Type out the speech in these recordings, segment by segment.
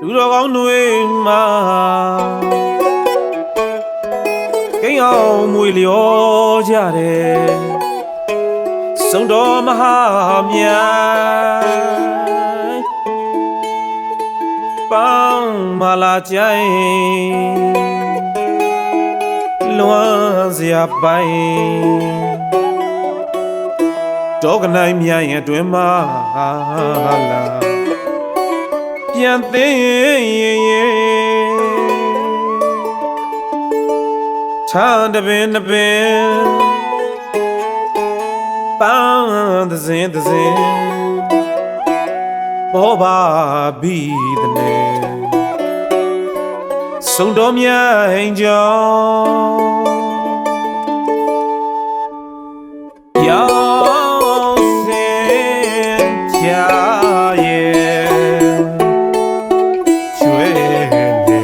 သူတော်ကောင်းတွေမှာကိန်းအောင်မွေလျောကြတယ်စုံတော်မဟာမြတ်ပေါင်းမလာကြရင်လွမ်းစရာပိုင်တော့ကနိုင်မြန်ရင်အတွင်မှာလာပြန်သိရင်ချမ်းတပင်တပင်ပန်းသစင်သစင်ဘောပါပြီးတဲ့နဲ့စုံတော်မြိုင်ကြောင်းရောက်စင်ချာရဲ့ကျွဲနေ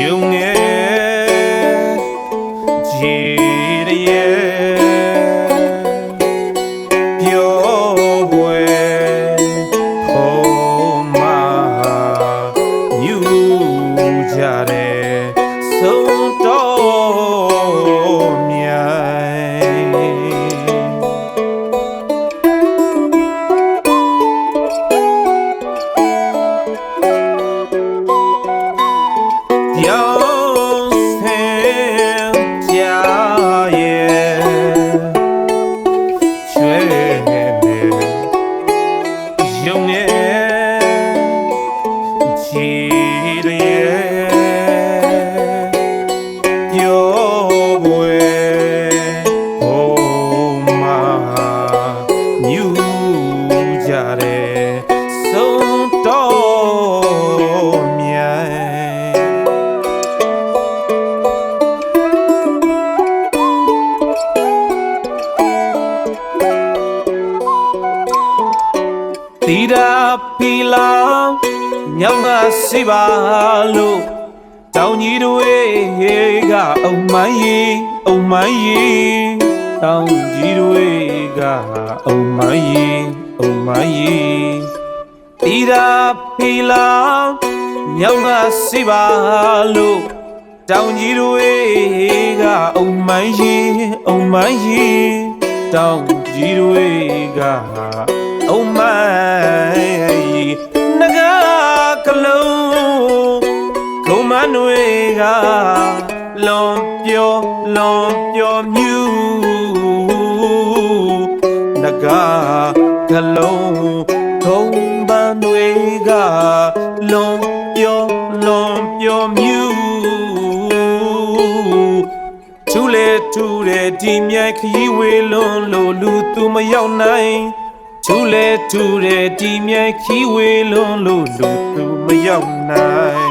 ရုံငယ်ကြည်ရဲ့ပြောပွဲဟောမှာမြူကြတယ်စုံတော်မြိုင်ရောက်စင်ကြရဲ့ကျွဲနေရုံနဲ့ကြည်ရဲ့ပြောပွဲဟိုမှာမြူကြတယ်စုံတော်မြိုင်တီတာဖီလာညောင်ကစီပါလို့တောင်ကြီးတွေကအုံမိုင်းရီအုံမိုင်းရီတောင်ကြီးတွေကအုံမိုင်းရီအုံမိုင်းရီတီတာဖီလာညောင်ကစီပါလို့တောင်ကြီးတွေကအုံမိုင်းရီအုံမိုင်းရီတောင်ကြီးတွေကအုံမိုင်းရီနဂါကလုံးကုမန်တွေကလွန်ပြောမြူနဂါကလုံးကုမန်တွေကလွန်ပြောမြူထူလေထူတဲ့ဒီမြိုင်ခရီးဝေးလွန်လို့လူသူမရောက်နိုင်ထူလေထူတဲ့ဒီမြိုင်ခီးဝေးလွန်လို့လူသူမရောက်နိုင်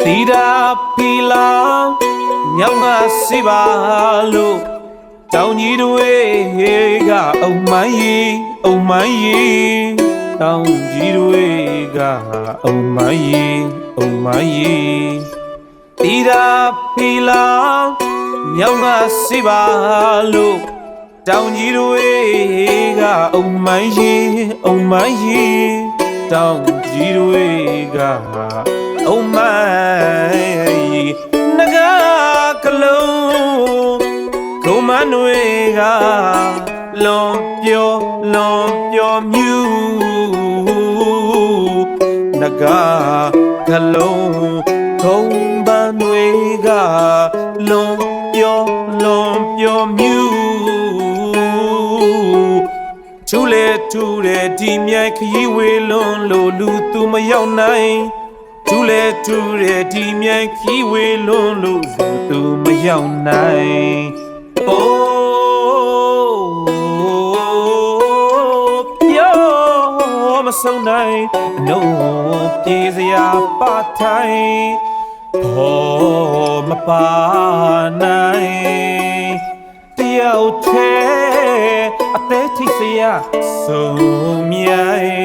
တီတာဖီလာညောင်ကစီပါလို့တောင်ကြီးတွေကအုံမိုင်းရီအုံမိုင်းရီတောင်ကြီးတွေကအုံမိုင်းရီအုံမိုင်းရီတီတာဖီလာညောင်ကစီပါလို့တောင်ကြီးတွေကကအုံမိုင်းရီအုံမိုင်းရီတောင်ကြီးတွေကအုံမိုင်းရီနဂါကလုံးကုမန်တွေက လွန်ပြောမြူနဂါကလုံးခုံးပန်းတွေကလွန်ပြောမြူထူလေထူတဲ့ဒီမြိုင်ခရီးဝေးလွန်လို့လူသူမရောက်နိုင်ထူလေထူတဲ့ဒီမြိုင်ခရီးဝေးလွန်လို့လူသူမရောက်နိုင်မဆုံးနိုင်အလုံးပြေစရာပါထိုင်ဘောမပါနိုင်တယောက်သေးအသေးထိစရာဆုံးမြိုင်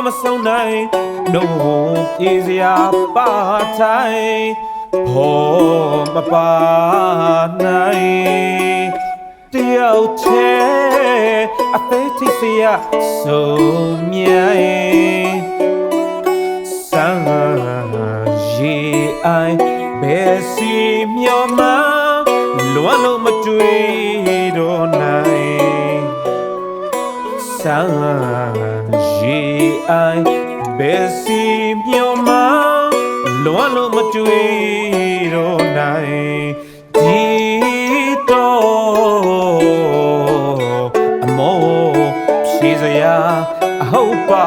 မဆုံးနိုင်လုံးပြေစရာပါထိုင်ဘောမပါနိုင်တယောက်သေးအသေးထိစရာဆုံးမြိုင်စံရီအိုင်ဘယ်စီမျောမှလွမ်းလို့မတွေ့တော့နိုင်စံရီအိုင်ဘယ်စီမျောမှလွမ်းလို့မတွေ့တော့နိုင်ဒီတော့အမောဖြေစရာအဟုတ်ပါ